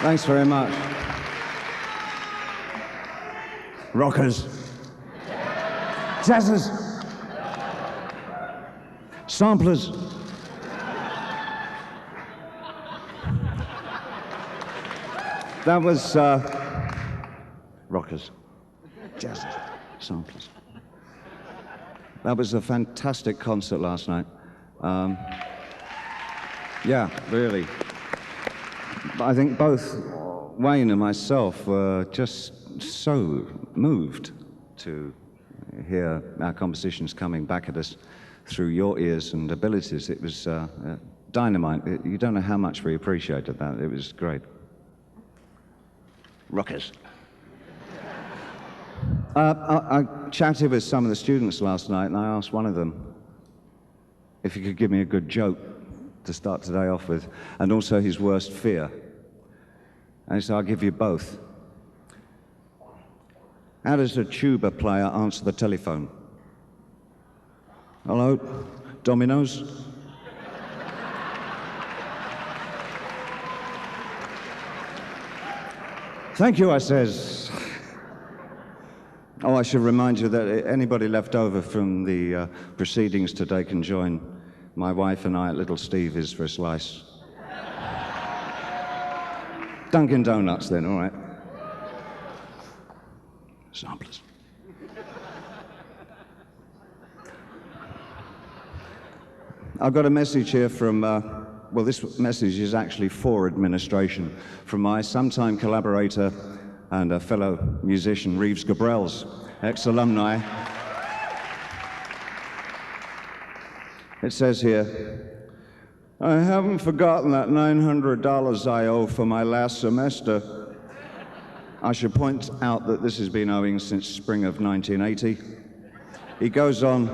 Thanks very much. Rockers. Jazzers. Samplers. That was rockers, jazzers, samplers. That was a fantastic concert last night. Yeah, really. I think both Wayne and myself were just so moved to hear our compositions coming back at us through your ears and abilities. It was dynamite. You don't know how much we appreciated that. It was great. Rockers. I chatted with some of the students last night, and I asked one of them if he could give me a good joke to start today off with, and also his worst fear. And he said, I'll give you both. How does a tuba player answer the telephone? Hello, Domino's? Thank you, I says. Oh, I should remind you that anybody left over from the proceedings today can join my wife and I at Little Stevie's for a slice. Dunkin' Donuts then, all right. Samplers. I've got a message here from, well, this message is actually for administration, from my sometime collaborator and a fellow musician, Reeves Gabrels, ex-alumni. It says here, I haven't forgotten that $900 I owe for my last semester. I should point out that this has been owing since spring of 1980. He goes on,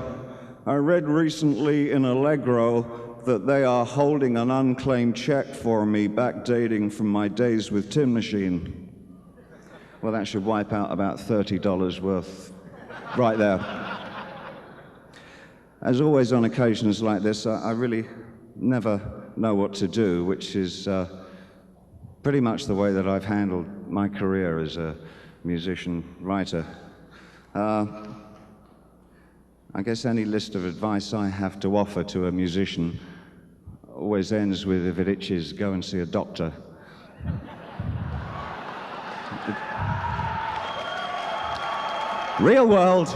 I read recently in Allegro that they are holding an unclaimed check for me backdating from my days with Tin Machine. Well, that should wipe out about $30 worth right there. As always on occasions like this, I really never know what to do, which is pretty much the way that I've handled my career as a musician, writer. I guess any list of advice I have to offer to a musician always ends with, if it itches, go and see a doctor. Real world.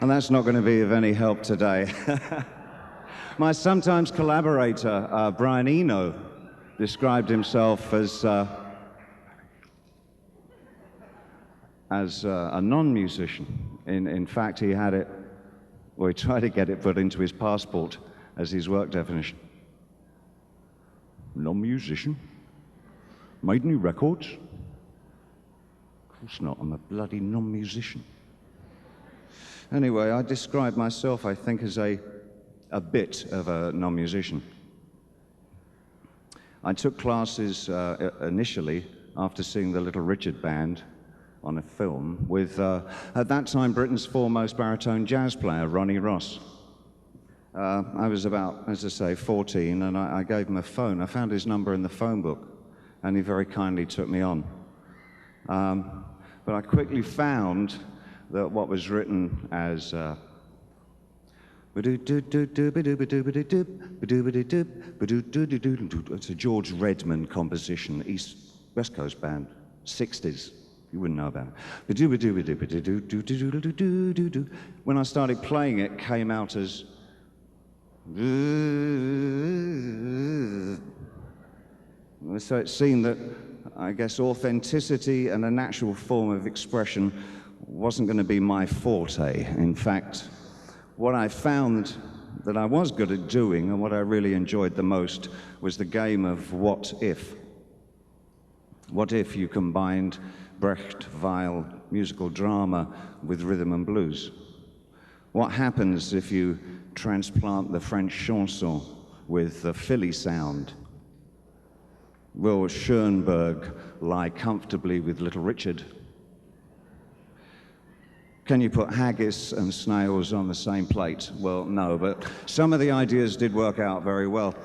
And that's not going to be of any help today. My sometimes collaborator, Brian Eno, described himself as a non-musician. In fact, he had it, or he tried to get it put into his passport as his work definition. Non-musician? Made any records? Of course not, I'm a bloody non-musician. Anyway, I describe myself, I think, as a bit of a non-musician. I took classes initially after seeing the Little Richard Band on a film with, at that time, Britain's foremost baritone jazz player, Ronnie Ross. I was about, as I say, 14, and I gave him a phone. I found his number in the phone book, and he very kindly took me on. But I quickly found that what was written as it's a George Redman composition, West Coast band, 60s. You wouldn't know about it. When I started playing it, came out as so it seemed that, I guess, authenticity and a natural form of expression wasn't going to be my forte. In fact, what I found that I was good at doing and what I really enjoyed the most was the game of what if. What if you combined Brecht-Weill musical drama with rhythm and blues? What happens if you transplant the French chanson with the Philly sound? Will Schoenberg lie comfortably with Little Richard? Can you put haggis and snails on the same plate? Well, no, but some of the ideas did work out very well.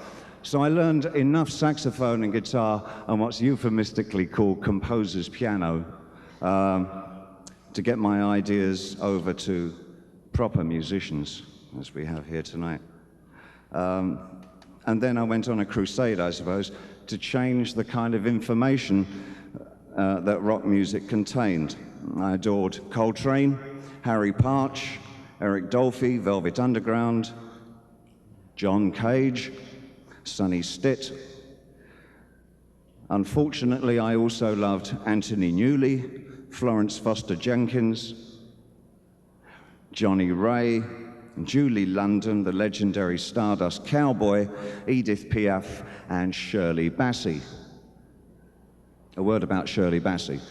So I learned enough saxophone and guitar and what's euphemistically called composer's piano to get my ideas over to proper musicians, as we have here tonight. And then I went on a crusade, I suppose, to change the kind of information that rock music contained. I adored Coltrane, Harry Partch, Eric Dolphy, Velvet Underground, John Cage, Sonny Stitt. Unfortunately, I also loved Anthony Newley, Florence Foster Jenkins, Johnny Ray, Julie London, the legendary Stardust Cowboy, Edith Piaf, and Shirley Bassey. A word about Shirley Bassey.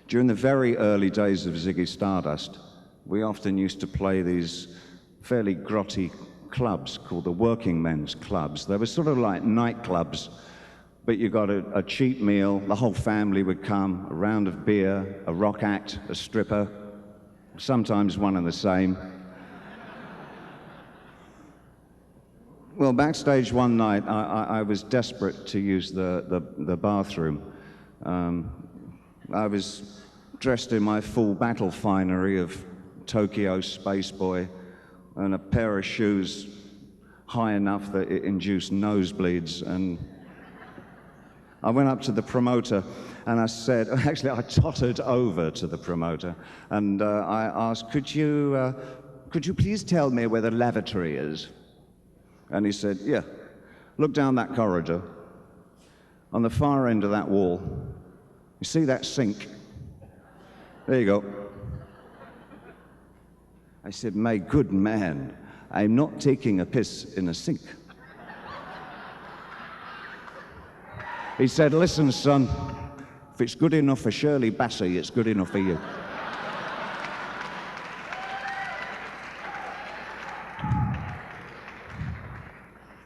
During the very early days of Ziggy Stardust, we often used to play these fairly grotty clubs called the working men's clubs. They were sort of like nightclubs, but you got a cheap meal, the whole family would come, a round of beer, a rock act, a stripper, sometimes one and the same. Well, backstage one night, I was desperate to use the bathroom. I was dressed in my full battle finery of Tokyo Space Boy and a pair of shoes high enough that it induced nosebleeds. And I went up to the promoter and I said, actually I tottered over to the promoter and I asked, could you please tell me where the lavatory is? And he said, yeah, look down that corridor. On the far end of that wall, you see that sink? There you go. I said, my good man, I'm not taking a piss in a sink. He said, listen, son, if it's good enough for Shirley Bassey, it's good enough for you.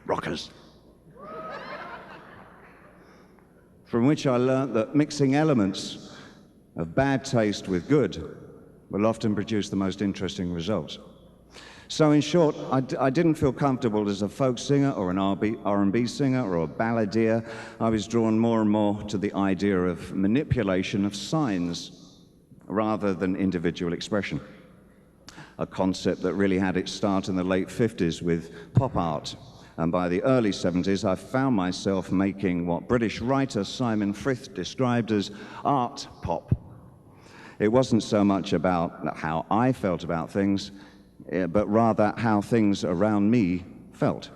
Rockers. From which I learnt that mixing elements of bad taste with good will often produce the most interesting results. So in short, I didn't feel comfortable as a folk singer or an R&B singer or a balladeer. I was drawn more and more to the idea of manipulation of signs rather than individual expression, a concept that really had its start in the late 50s with pop art. And by the early 70s, I found myself making what British writer Simon Frith described as art pop. It wasn't so much about how I felt about things, but rather how things around me felt.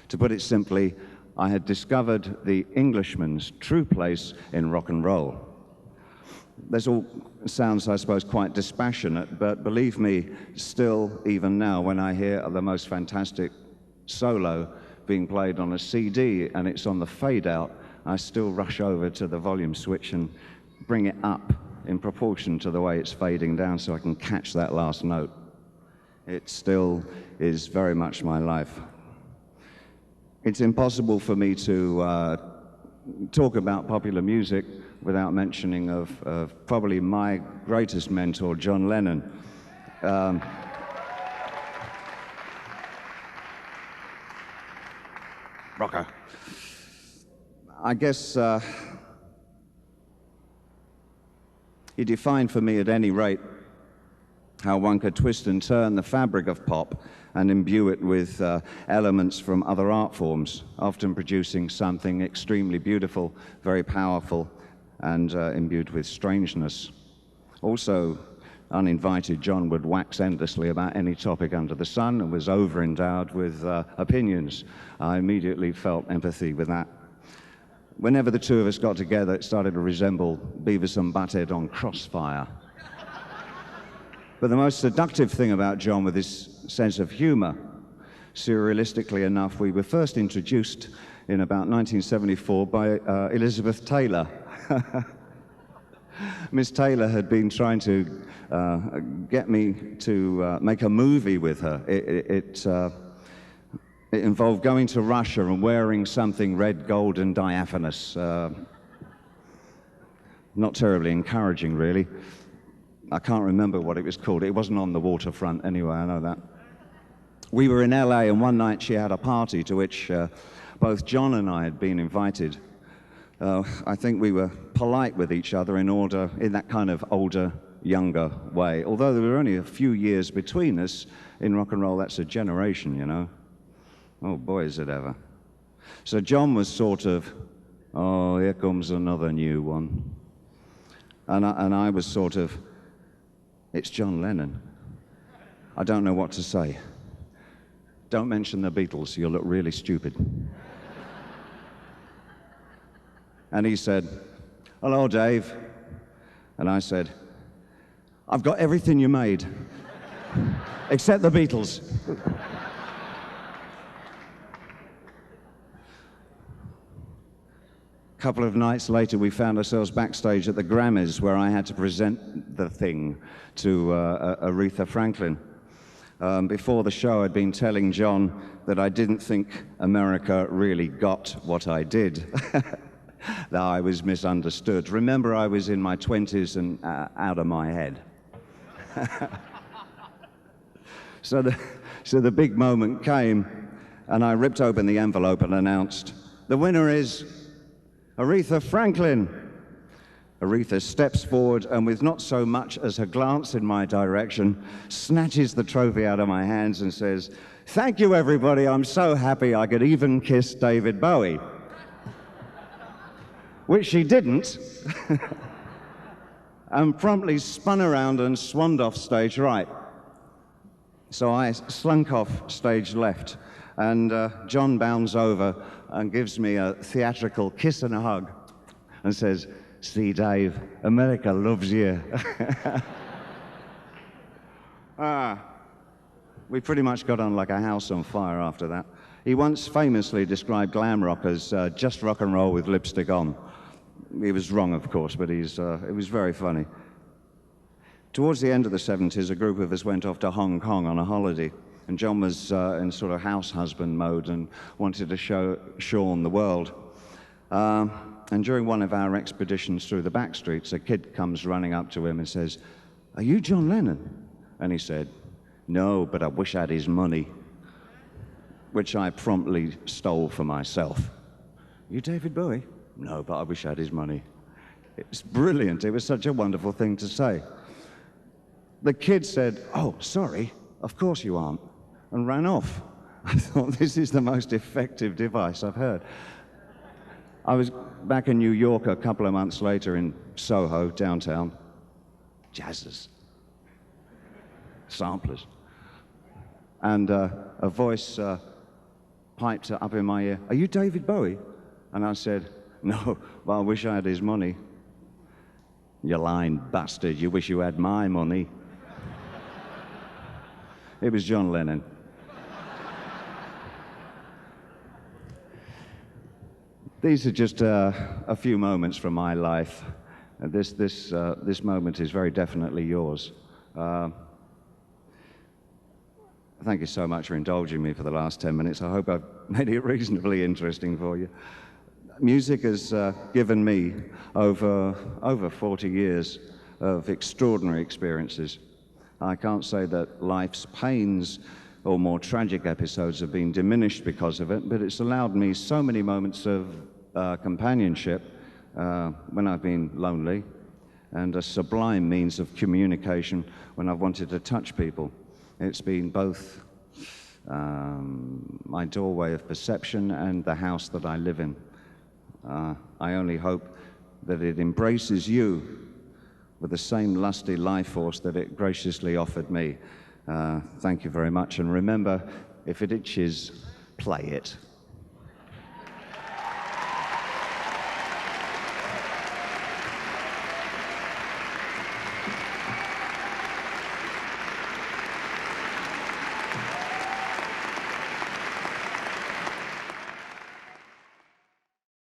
To put it simply, I had discovered the Englishman's true place in rock and roll. This all sounds, I suppose, quite dispassionate, but believe me, still, even now, when I hear the most fantastic solo being played on a CD and it's on the fade out, I still rush over to the volume switch and bring it up in proportion to the way it's fading down so I can catch that last note. It still is very much my life. It's impossible for me to talk about popular music without mentioning of probably my greatest mentor, John Lennon. Rocker. I guess he defined for me at any rate how one could twist and turn the fabric of pop and imbue it with elements from other art forms, often producing something extremely beautiful, very powerful, and imbued with strangeness. Also, uninvited, John would wax endlessly about any topic under the sun and was over-endowed with opinions. I immediately felt empathy with that. Whenever the two of us got together, it started to resemble Beavis and Butthead on Crossfire. But the most seductive thing about John was his sense of humor. Surrealistically enough, we were first introduced in about 1974 by Elizabeth Taylor. Miss Taylor had been trying to get me to make a movie with her. It involved going to Russia and wearing something red, gold, and diaphanous. Not terribly encouraging, really. I can't remember what it was called. It wasn't on the waterfront anyway, I know that. We were in LA, and one night she had a party to which both John and I had been invited. I think we were polite with each other in that kind of older, younger way. Although there were only a few years between us, in rock and roll, that's a generation, you know. Oh boy, is it ever. So John was sort of, oh, here comes another new one. And I was sort of, it's John Lennon. I don't know what to say. Don't mention the Beatles, you'll look really stupid. And he said, hello, Dave. And I said, I've got everything you made, except the Beatles. A couple of nights later, we found ourselves backstage at the Grammys, where I had to present the thing to Aretha Franklin. Before the show, I'd been telling John that I didn't think America really got what I did, that I was misunderstood. Remember, I was in my 20s and out of my head. So the big moment came, and I ripped open the envelope and announced, the winner is Aretha Franklin. Aretha steps forward and, with not so much as a glance in my direction, snatches the trophy out of my hands and says, thank you, everybody. I'm so happy I could even kiss David Bowie. Which she didn't, and promptly spun around and swanned off stage right. So I slunk off stage left, and John bounds over and gives me a theatrical kiss and a hug and says, see, Dave, America loves you. We pretty much got on like a house on fire after that. He once famously described glam rock as just rock and roll with lipstick on. He was wrong, of course, but it was very funny. Towards the end of the 70s, a group of us went off to Hong Kong on a holiday, and John was in sort of house husband mode and wanted to show Sean the world. And during one of our expeditions through the back streets, a kid comes running up to him and says, are you John Lennon? And he said, no, but I wish I had his money, which I promptly stole for myself. You David Bowie? No, but I wish I had his money. It's brilliant. It was such a wonderful thing to say. The kid said, oh, sorry, of course you aren't, and ran off. I thought, this is the most effective device I've heard. I was back in New York a couple of months later in Soho, downtown. Jazzers. Samplers. And a voice piped up in my ear, are you David Bowie? And I said, no, but I wish I had his money. You lying bastard, you wish you had my money. It was John Lennon. These are just a few moments from my life. This moment is very definitely yours. Thank you so much for indulging me for the last 10 minutes. I hope I've made it reasonably interesting for you. Music has given me over 40 years of extraordinary experiences. I can't say that life's pains or more tragic episodes have been diminished because of it, but it's allowed me so many moments of companionship when I've been lonely, and a sublime means of communication when I've wanted to touch people. It's been both my doorway of perception and the house that I live in. I only hope that it embraces you with the same lusty life force that it graciously offered me. Thank you very much, and remember, if it itches, play it.